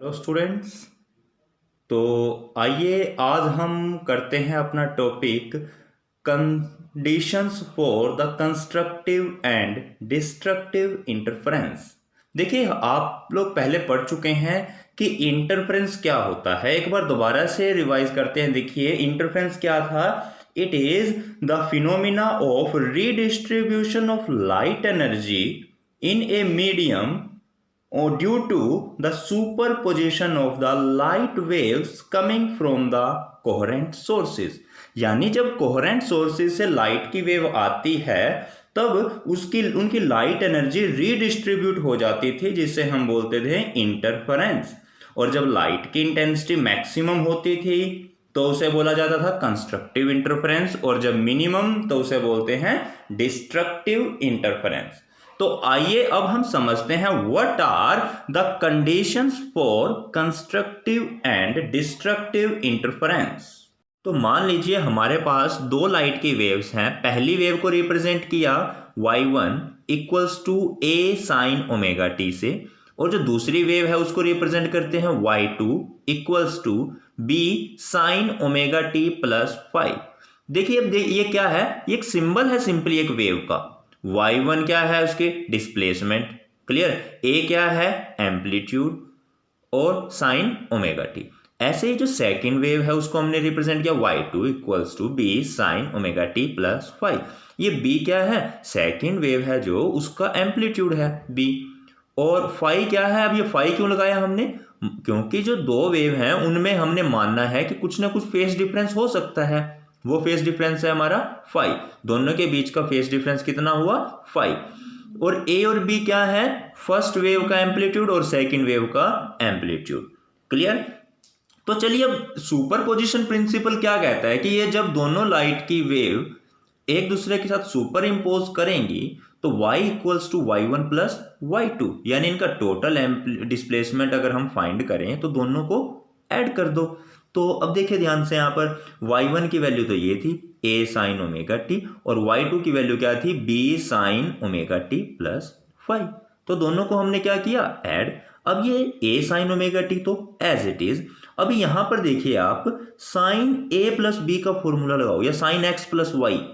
Hello students. तो आइए आज हम करते हैं अपना topic conditions for the constructive and destructive interference. देखिए, आप लोग पहले पढ़ चुके हैं कि इंटरफेरेंस क्या होता है। एक बार दोबारा से रिवाइज करते हैं। देखिए, इंटरफेरेंस क्या था। It is the phenomena of redistribution of light energy in a medium or due to the superposition of the light waves coming from the coherent sources। यानी जब कोहेरेंट सोर्सेज से लाइट की wave आती है तब उसकी उनकी लाइट एनर्जी रीडिस्ट्रीब्यूट हो जाती थी, जिसे हम बोलते थे इंटरफेरेंस। और जब लाइट की इंटेंसिटी मैक्सिमम होती थी तो उसे बोला जाता था कंस्ट्रक्टिव इंटरफेरेंस, और जब मिनिमम तो उसे बोलते हैं डिस्ट्रक्टिव इंटरफेरेंस। तो आइए अब हम समझते हैं what are the conditions for constructive and destructive interference. तो मान लीजिए हमारे पास दो लाइट की वेव्स हैं। पहली वेव को रिप्रेजेंट किया y1 equals to a sine omega t से, और जो दूसरी वेव है उसको रिप्रेजेंट करते हैं y2 equals to b sine omega t plus 5। देखिए, अब ये क्या है, ये एक सिंबल है सिंपली एक वेव का। y1 क्या है, उसके डिस्प्लेसमेंट, क्लियर। a क्या है, एम्पलीट्यूड, और साइन ओमेगा टी। ऐसे ही जो सेकंड वेव है उसको हमने रिप्रेजेंट किया y2 equals to b sine omega t plus 5। ये b क्या है, सेकंड वेव है जो उसका एम्पलीट्यूड है b, और फाई क्या है। अब ये फाई क्यों लगाया हमने, क्योंकि जो दो वेव हैं उनमें हमने मानना है कि कुछ ना कुछ फेस डिफरेंस हो सकता है। वो फेस डिफरेंस है हमारा फाई। दोनों के बीच का फेस डिफरेंस कितना हुआ, 5। और ए और बी क्या है, फर्स्ट वेव का एम्पलीट्यूड और सेकंड वेव का एम्पलीट्यूड, क्लियर। तो चलिए, अब सुपरपोजिशन प्रिंसिपल क्या कहता है कि ये जब दोनों लाइट की वेव एक दूसरे के साथ सुपर इम्पोज करेंगी तो y equals to y1 plus y2, यानी इनका टोटल डिस्प्लेसमेंट अगर हम फाइंड करें तो दोनों को ऐड कर दो। तो अब देखिए ध्यान से, यहाँ पर y1 की वैल्यू तो ये थी a साइन ओमेगा टी, और y2 की वैल्यू क्या थी, b sine omega t plus 5। तो दोनों को हमने क्या किया, ऐड। अब ये a साइन ओमेगा टी तो एज इट इज। अभी यहां पर देखिए आप साइन a प्लस बी का फॉर्मूला लगाओ, या साइन x प्लस वाई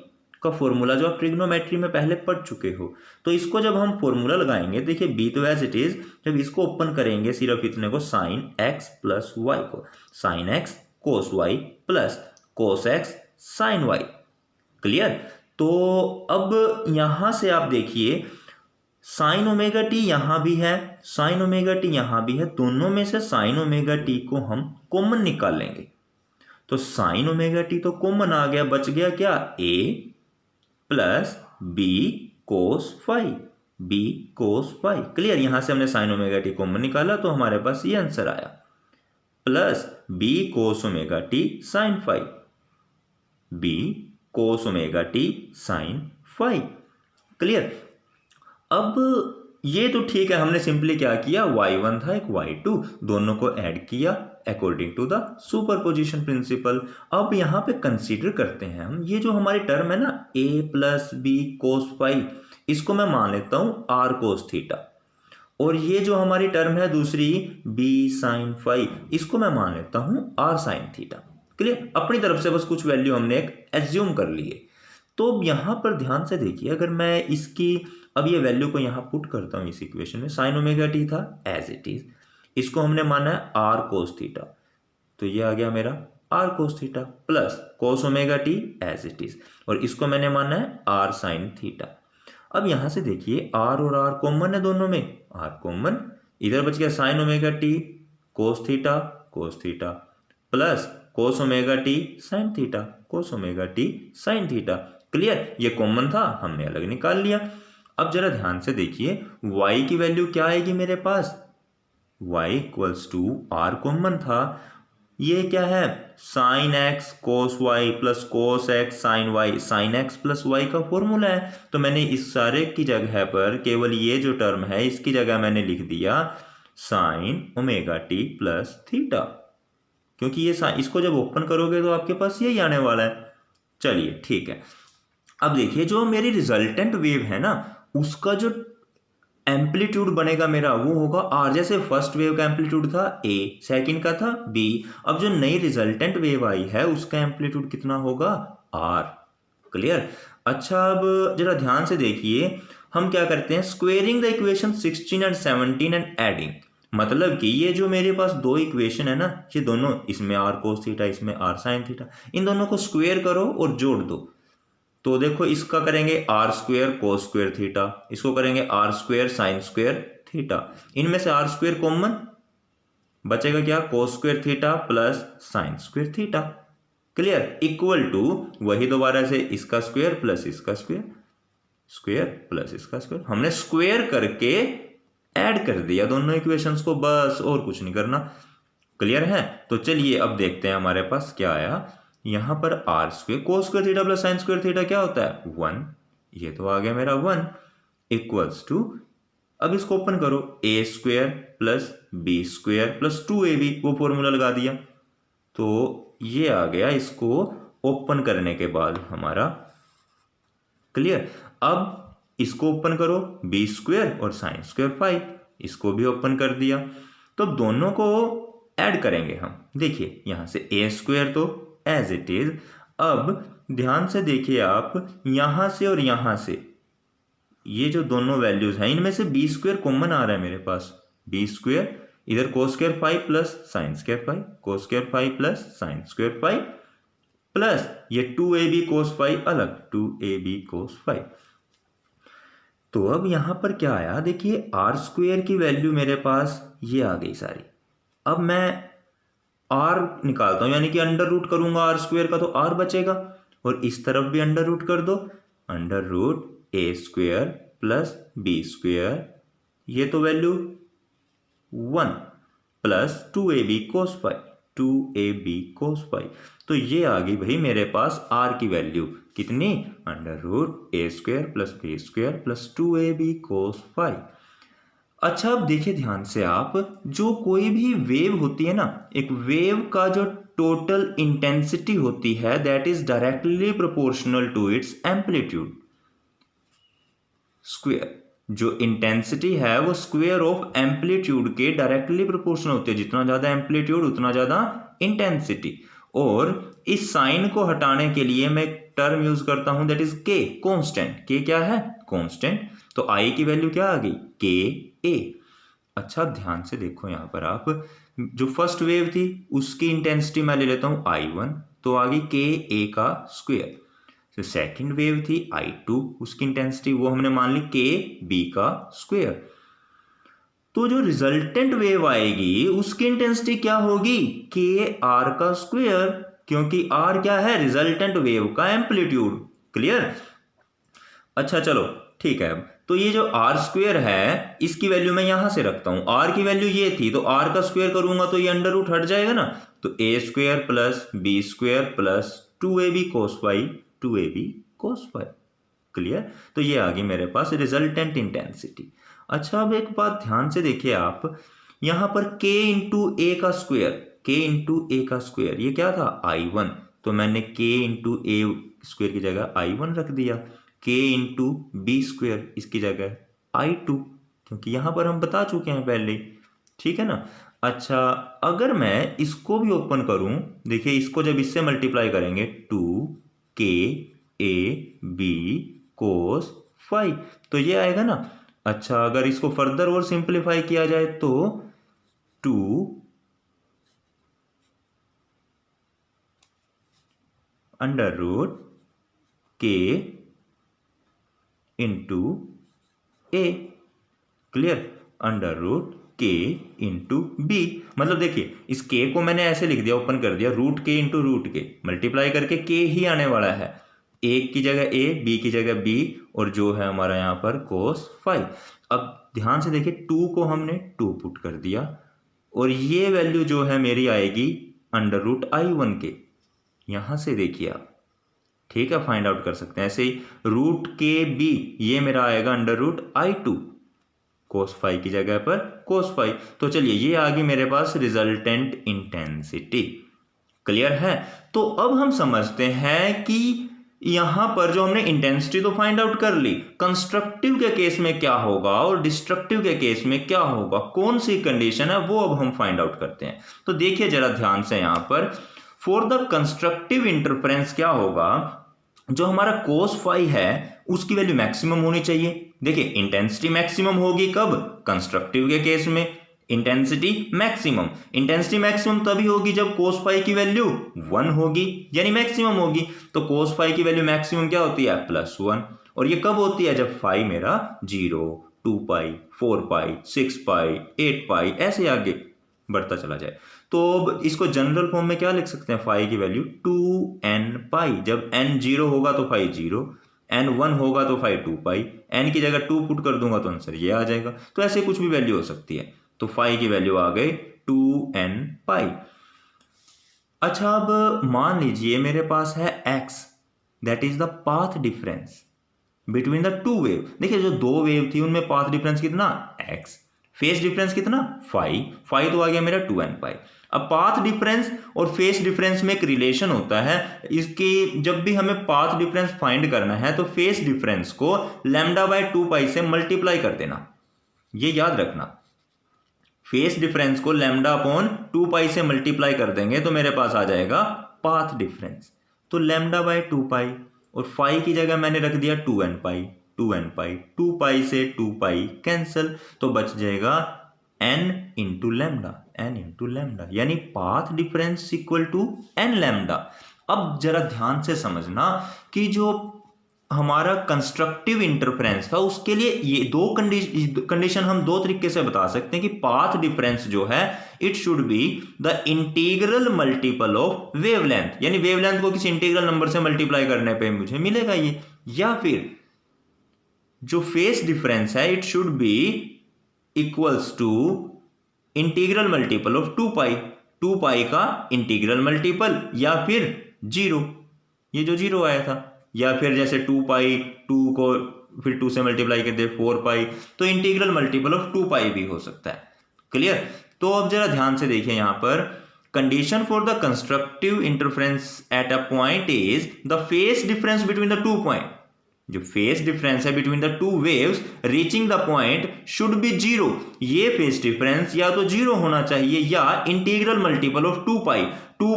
का फॉर्मूला जो आप ट्रिग्नोमेट्री में पहले पढ़ चुके हो। तो इसको जब हम फॉर्मूला लगाएंगे, देखिए b तो एज इट इज, जब इसको ओपन करेंगे सिर्फ इतने को, साइन x प्लस वाई को sine x cos y plus cos x sine y, clear. तो अब यहां से आप देखिए साइन ओमेगा टी यहां भी है, साइन ओमेगा टी यहां भी है, दोनों में से साइन ओमेगा टी को हम कॉमन निकाल लेंगे। तो साइन ओमेगा टी तो कॉमन आ गया, बच गया क्या, a plus b cos five, b cos five, clear. यहां से हमने साइन ओमेगा टी कॉमन निकाला तो हमारे पास ये आंसर आया, plus b cos omega t sine five, b cos omega t sine five, clear. अब ये तो ठीक है, हमने सिंपली क्या किया, y1 था एक y2, दोनों को ऐड किया according to the superposition principle. अब यहां पे कंसीडर करते हैं हम ये जो हमारी टर्म है ना, a plus b cos five, इसको मैं मान लेता हूं r कोस थीटा, और ये जो हमारी टर्म है दूसरी b साइन फाइव, इसको मैं मान लेता हूं r साइन थीटा, क्लियर। अपनी तरफ से बस कुछ वैल्यू हमने एक एज्यूम कर ली है। तो यहां पर ध्यान से देखिए, अगर मैं इसकी अब ये वैल्यू को यहां पुट करता हूं इस इक्वेशन में, साइन ओमेगा टी था एज इट इज, इसको हमने माना है आर कोस थीटा, तो ये आ गया मेरा r cos theta, plus cos omega t as it is, और इसको मैंने माना है आर साइन थीटा। अब यहां से देखिए आर और आर कॉमन है दोनों में, आर कॉमन, इधर बच गया साइन ओमेगा टी कोस theta plus cos omega t sine theta, कोस omega t sine theta, clear. ये कॉमन था, हमने अलग निकाल लिया। अब जरा ध्यान से देखिए y की वैल्यू क्या आएगी मेरे पास, y equals to r common था, ये क्या है, sine x cos y plus cos x sine y, sine x plus y का फॉर्मूला है। तो मैंने इस सारे की जगह पर केवल ये जो टर्म है इसकी जगह मैंने लिख दिया sign omega t plus theta, क्योंकि ये इसको जब ओपन करोगे तो आपके पास यही आने वाला है। चलिए ठीक है। अब देखिए जो मेरी रिजल्टेंट वेव है ना, उसका जो एम्पलीट्यूड बनेगा मेरा वो होगा आर। जैसे फर्स्ट वेव का एम्पलीट्यूड था ए, सेकंड का था बी, अब जो नई रिजल्टेंट वेव आई है उसका एम्पलीट्यूड कितना होगा आर। क्लियर। अच्छा अब जरा ध्यान से देखिए, हम क्या करते हैं, squaring the equation 16 and 17 and adding. मतलब कि ये जो मेरे पास दो इक्वेशन है ना, ये दोनों, इसमें आर कोस थीटा इसमें आर साइन थीटा, इन दोनों को स्क्वेयर करो और जोड़ दो। तो देखो इसका करेंगे r square cos square theta, इसको करेंगे r square sine square theta, इनमें से आर स्क्वेयर कॉमन बचेगा क्या, cos square theta plus sine square theta. Clear. Equal to वही दोबारा से इसका स्क्वेयर प्लस इसका स्क्वेयर, स्क्वेयर प्लस इसका स्क्वेयर, हमने स्क्वेयर करके ऐड कर दिया दोनों इक्वेशंस को, बस और कुछ नहीं करना। क्लियर है। तो चलिए अब देखते हैं हमारे पास क्या आया। यहां पर r square cos square theta plus sine square theta क्या होता है 1, ये तो आ गया मेरा 1 इक्वल्स टू, अब इसको ओपन करो, a square plus b square plus 2ab, वो फॉर्मूला लगा दिया तो ये आ गया इसको ओपन करने के बाद हमारा। क्लियर। अब इसको ओपन करो, बी स्क्वेयर और साइन स्क्वेयर 5, इसको भी ओपन कर दिया। तो दोनों को ऐड करेंगे हम। देखिए यहां से ए स्क्वेयर तो एज इट इज, अब ध्यान से देखिए आप, यहां से और यहां से ये जो दोनों वैल्यूज हैं इनमें से बी स्क्वेयर कॉमन आ रहा है मेरे पास, बी स्क्वेयर इधर cos square 5 plus sine square 5, cos square 5 plus sine square 5 plus ये 2ab कोस 5 अलग, 2ab कोस 5। तो अब यहां पर क्या आया, देखिए आर स्क्वेयर की वैल्यू मेरे पास ये आ गई सारी। अब मैं आर निकालता हूं, यानी कि अंडर रूट करूंगा आर स्क्वेयर का तो आर बचेगा, और इस तरफ भी अंडर रूट कर दो, under root a square plus b square, ये तो value 1 plus 2ab cos 5, 2ab cos 5। तो ये आ गई भाई मेरे पास आर की वैल्यू कितनी, under root a square plus b square plus 2ab cos 5। अच्छा अब देखिए ध्यान से आप, जो कोई भी वेव होती है ना, एक वेव का जो टोटल इंटेंसिटी होती है that is directly proportional to its amplitude square. जो इंटेंसिटी है वो स्क्वेयर ऑफ एम्पलीट्यूड के डायरेक्टली प्रोपोर्शनल होती है, जितना ज्यादा एम्पलीट्यूड उतना ज्यादा इंटेंसिटी। और इस साइन को हटाने के लिए मैं एक टर्म यूज करता हूं दैट इज के, कांस्टेंट। के क्या है, कांस्टेंट। तो आई की वैल्यू क्या आ गई, के ए। अच्छा ध्यान से देखो यहां पर आप, जो फर्स्ट वेव थी उसकी इंटेंसिटी मैं ले लेता हूं I1, तो आ गई के ए का स्क्वेयर। तो सेकंड वेव थी I2, उसकी इंटेंसिटी वो हमने मान ली के बी का स्क्वेयर। तो जो रिजल्टेंट वेव आएगी उसकी इंटेंसिटी क्या होगी, के आर का स्क्वेयर, क्योंकि आर क्या है, रिजल्टेंट वेव का एम्पलीट्यूड। क्लियर। अच्छा चलो ठीक है। तो ये जो आर स्क्वेयर है इसकी वैल्यू मैं यहां से रखता हूं, आर की वैल्यू ये थी तो आर का स्क्वेयर करूंगा तो ये अंडर रूट हट जाएगा ना, तो a square plus b square plus 2ab cos 5, 2ab cos 5। Clear. तो ये आ गई मेरे पास रिजल्टेंट इंटेंसिटी। अच्छा अब एक बात ध्यान से देखिए आप, यहां पर k इंटू ए का स्क्वेयर, k इंटू ए का स्क्वेयर ये क्या था I1, तो मैंने k इंटू ए स्क्वेयर की जगह I1 रख दिया, k इंटू बी स्क्वेयर इसकी जगह I2, क्योंकि यहां पर हम बता चुके हैं पहले। ठीक है ना। अच्छा अगर मैं इसको भी ओपन करूं, देखिए इसको जब इससे मल्टीप्लाई करेंगे 2k a b कोस 5 तो ये आएगा ना। अच्छा अगर इसको फर्दर और सिंप्लीफाई किया जाए तो 2 अंडर रूट के इंटू ए। क्लियर। अंडर रूट के इंटू बी, मतलब देखिए इस के को मैंने ऐसे लिख दिया, ओपन कर दिया, रूट के इंटू रूट के, मल्टीप्लाई करके के ही आने वाला है, एक की जगह ए, बी की जगह बी, और जो है हमारा यहाँ पर कोस 5। अब ध्यान से देखिए 2 को हमने 2 पुट कर दिया, और ये वैल्यू जो है मेरी आएगी अंडर रूट I1 के, यहां से देखिए आप, ठीक है, फाइंड आउट कर सकते हैं। ऐसे ही रूट के बी ये मेरा आएगा अंडर रूट I2, कोस 5 की जगह पर कोस 5। तो चलिए ये आ गई मेरे पास रिजल्टेंट इंटेंसिटी। क्लियर है। तो अब हम समझते हैं कि यहां पर जो हमने इंटेंसिटी तो फाइंड आउट कर ली, कंस्ट्रक्टिव के केस में क्या होगा और डिस्ट्रक्टिव के केस में क्या होगा, कौन सी कंडीशन है, वो अब हम फाइंड आउट करते हैं। तो देखिए जरा ध्यान से, यहां पर फॉर द कंस्ट्रक्टिव इंटरफेरेंस क्या होगा, जो हमारा cos फाई है उसकी वैल्यू मैक्सिमम होनी चाहिए। देखिए इंटेंसिटी मैक्सिमम होगी कब, कंस्ट्रक्टिव के केस में इंटेंसिटी मैक्सिमम तभी होगी जब cos फाई की वैल्यू 1 होगी, यानी मैक्सिमम होगी। तो cos फाई की वैल्यू मैक्सिमम क्या होती है, +1। और ये कब होती है, जब फाई मेरा 0, 2 पाई, 4 पाई, 6 पाई, 8 पाई ऐसे आगे बढ़ता चला जाए। तो अब इसको जनरल फॉर्म में क्या लिख सकते हैं, फाई की वैल्यू 2n पाई। जब n 0 होगा तो फाई 0, n 1 होगा तो फाई 2 पाई, n की जगह 2 पुट कर दूंगा तो आंसर ये आ जाएगा। तो ऐसे कुछ भी वैल्यू हो सकती है। तो फाई की वैल्यू आ गई 2n पाई। अच्छा अब मान लीजिए मेरे पास है x, that is the path difference between the two wave. देखिए जो दो वेव थी उनमें पाथ डिफरेंस कितना, x, फेस डिफरेंस कितना, फाई तो आ गया मेरा 2n पाई। अब पाथ डिफरेंस और फेस डिफरेंस में एक रिलेशन होता है इसकी, जब भी हमें पाथ डिफरेंस फाइंड करना है तो फेस डिफरेंस को λ/2 पाई से मल्टीप्लाई कर देना, ये याद रखना। फेस डिफरेंस को λ/2 पाई से मल्टीप्लाई कर देंगे तो मेरे पास आ जाएगा पाथ डिफरेंस। तो λ/2 पाई और फाई की जगह मैंने रख दिया 2n पाई, 2 पाई से 2 पाई कैंसिल, तो बच जाएगा n इंटू लैम्डा, यानी path difference equal to n lambda. अब जरा ध्यान से समझना कि जो हमारा कंस्ट्रक्टिव इंटरफेरेंस था उसके लिए ये दो कंडीशन हम दो तरीके से बता सकते हैं कि पाथ डिफरेंस जो है it should be the integral multiple of wavelength, यानी वेवलेंथ को किसी इंटीग्रल नंबर से मल्टीप्लाई करने पे मुझे मिलेगा ये, या फिर जो फेस डिफरेंस है it should be equals to integral multiple of 2 pi का इंटीग्रल मल्टीपल, या फिर 0, ये जो 0 आया था, या फिर जैसे 2 पाई 2 को फिर 2 से मल्टीप्लाई कर दे 4 पाई, तो इंटीग्रल मल्टीपल ऑफ 2 पाई भी हो सकता है। क्लियर। तो अब जरा ध्यान से देखिए, यहां पर condition for the constructive interference eight a point is the phase difference between the 2 point. जो फेस डिफरेंस है between the 2 waves reaching the point should B 0। ये फेस डिफरेंस या तो 0 होना चाहिए या इंटीग्रल मल्टीपल ऑफ 2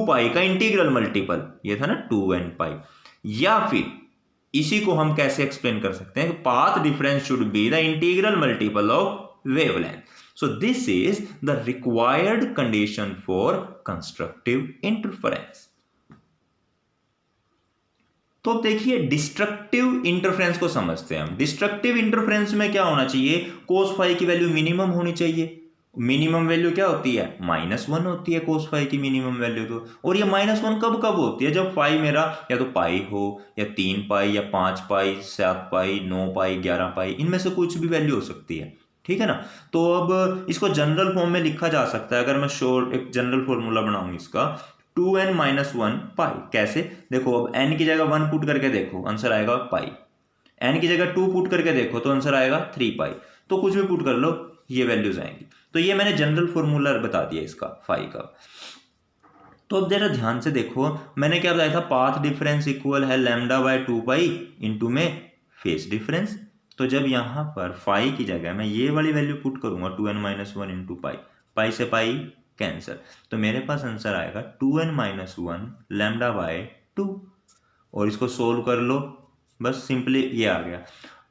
पाई का integral multiple, ये था ना 2n पाई। या फिर इसी को हम कैसे एक्सप्लेन कर सकते हैं, path difference should be the integral multiple of wavelength. So this is the required condition for constructive interference. तो अब देखिए डिस्ट्रक्टिव इंटरफेरेंस को समझते हैं हम। डिस्ट्रक्टिव इंटरफेरेंस में क्या होना चाहिए, cos फाई की वैल्यू मिनिमम होनी चाहिए। मिनिमम वैल्यू क्या होती है, -1 होती है cos फाई की मिनिमम वैल्यू तो। और ये -1 कब कब होती है, जब फाई मेरा या तो पाई हो या 3 पाई या 5 पाई 7 पाई 9 पाई 11 पाई, इनमें से कुछ भी वैल्यू हो सकती है, ठीक है ना। तो अब इसको जनरल फॉर्म में लिखा जा सकता है। अगर मैं एक जनरल फॉर्मूला बनाऊं इसका, 2n - 1 पाई। कैसे, देखो अब n की जगह 1 पुट करके देखो आंसर आएगा पाई, n की जगह 2 पुट करके देखो तो आंसर आएगा 3 पाई। तो कुछ भी पुट कर लो ये वैल्यूज आएंगी। तो ये मैंने जनरल फॉर्मूला बता दिया इसका फाई का। तो अब जरा ध्यान से देखो, मैंने क्या बताया था, पाथ डिफरेंस इक्वल है λ/2 पाई इंटू में फेस डिफरेंस। तो जब यहां पर फाई की जगह मैं ये वाली वैल्यू पुट करूंगा 2n - 1 इंटू पाई से पाई कैंसर, तो मेरे पास आंसर आएगा 2n - 1 λ/2। और इसको सोल्व कर लो, बस सिंपली ये आ गया।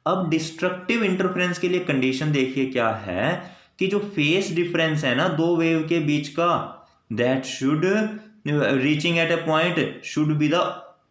अब डिस्ट्रक्टिव इंटरफेरेंस के लिए कंडीशन देखिए क्या है कि जो फेस डिफरेंस है ना दो वेव के बीच का, that should reaching at a point should be the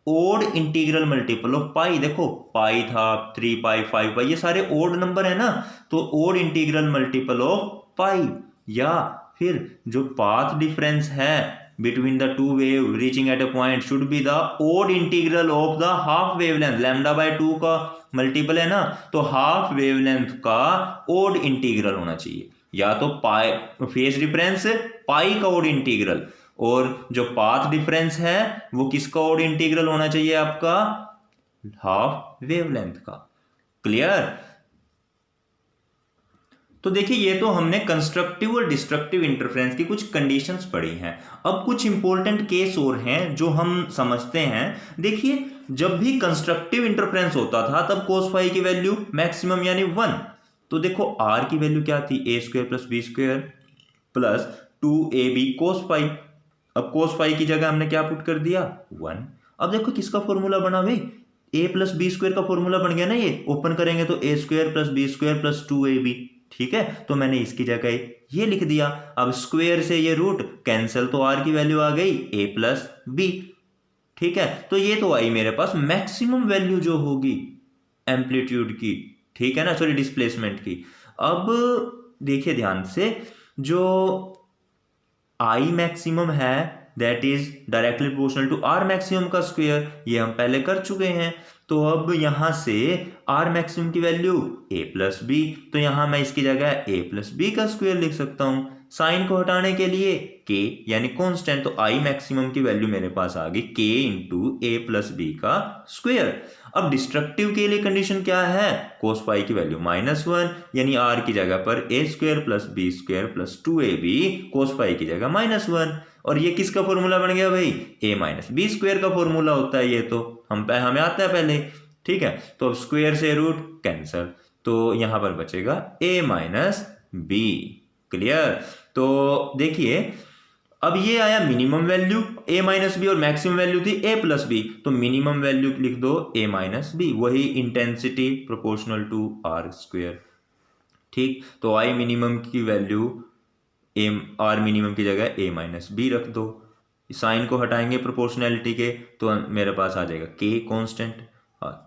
odd integral multiple of pi. देखो पाई था, 3 पाई 5 पाई, ये सारे ओड नंबर है ना, तो odd integral multiple of pi. या फिर जो पाथ डिफरेंस है between the 2 wave reaching at a point should be the odd integral of the half wavelength. λ/2 का मल्टीपल है ना, तो हाफ वेवलेंथ का ओड इंटीग्रल होना चाहिए। या तो पाई फेस डिफरेंस पाई का ओड इंटीग्रल, और जो पाथ डिफरेंस है वो किसका ओड इंटीग्रल होना चाहिए, आपका हाफ वेवलेंथ का। क्लियर। तो देखिए ये तो हमने कंस्ट्रक्टिव और डिस्ट्रक्टिव इंटरफेरेंस की कुछ कंडीशंस पढ़ी हैं। अब कुछ इंपॉर्टेंट केस और हैं जो हम समझते हैं। देखिए जब भी कंस्ट्रक्टिव इंटरफेरेंस होता था तब cos फाई की वैल्यू मैक्सिमम यानी 1। तो देखो r की वैल्यू क्या थी, a square plus b square plus 2ab cos phi. अब cos फाई की जगह हमने क्या पुट कर दिया, 1। अब देखो किसका फॉर्मूला बना भाई, a प्लस बी स्क्वायर का फॉर्मूला बन गया ना, ये ओपन करेंगे तो a square plus b square plus 2ab। ठीक है, तो मैंने इसकी जगह ये लिख दिया। अब स्क्वायर से ये रूट कैंसिल, तो r की वैल्यू आ गई a प्लस बी। ठीक है, तो ये तो आई मेरे पास मैक्सिमम वैल्यू जो होगी एम्पलीट्यूड की, ठीक है ना, सॉरी डिस्प्लेसमेंट की। अब देखिए ध्यान से, जो आई मैक्सिमम है that is directly proportional to r maximum का स्क्वायर, ये हम पहले कर चुके हैं। तो अब यहां से आर मैक्सिमम की वैल्यू a प्लस बी, तो यहां मैं इसकी जगह a प्लस बी का स्क्वायर लिख सकता हूं। साइन को हटाने के लिए k यानी कांस्टेंट, तो आई मैक्सिमम की वैल्यू मेरे पास आ गई k इंटू ए प्लस बी का स्क्वायर। अब डिस्ट्रक्टिव के लिए कंडीशन क्या है, कोस पाई की वैल्यू -1 यानी r की जगह पर a square plus b square plus 2ab, cos pi की जगह -1। और ये किसका फॉर्मूला बन गया भाई, a माइनस बी स्क्वायर का फॉर्मूला होता है ये, तो हमें आता है पहले। ठीक है, तो अब स्क्वायर से रूट कैंसल, तो यहां पर बचेगा a माइनस बी। क्लियर, तो देखिए अब ये आया minimum value a minus b और मैक्सिमम वैल्यू थी a प्लस बी, तो मिनिमम वैल्यू लिख दो a माइनस बी, वही intensity proportional to r square. ठीक, तो आई मिनिमम की वैल्यू आर मिनिमम की जगह a माइनस बी रख दो। साइन को हटाएंगे प्रोपोर्शनैलिटी के, तो मेरे पास आ जाएगा k constant,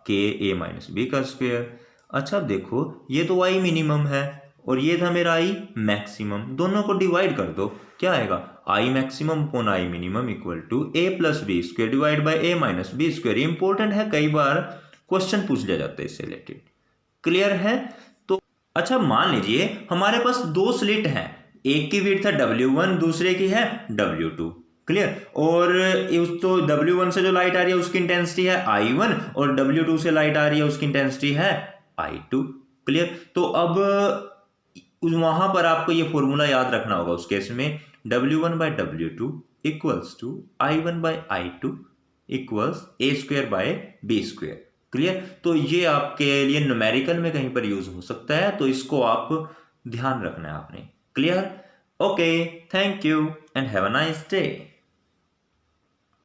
k a minus b का स्क्वायर। अच्छा देखो ये तो y मिनिमम है और ये था मेरा i मैक्सिमम, दोनों को डिवाइड कर दो, क्या आएगा i maximum upon i minimum equal to a plus b square divide by a minus b square. Important है, कई बार क्वेश्चन पूछ लिया जाता है इससे रिलेटेड। क्लियर है, तो अच्छा मान लीजिए हमारे पास दो स्लिट हैं, एक की विड्थ है W1 दूसरे की है W2। क्लियर, और उस तो W1 से जो लाइट आ रही है उसकी इंटेंसिटी है I1 और W2 से लाइट आ रही है उसकी इंटेंसिटी है I2। क्लियर, तो अब वहां पर आपको ये फॉर्मूला याद रखना होगा उस केस में, W1 by W2 equals to I1 by I2 equals a square by b square. Clear, तो ये आपके लिए न्यूमेरिकल में कहीं पर यूज हो सकता है, तो इसको आप ध्यान रखना है आपने। Clear, okay, thank you and have a nice day.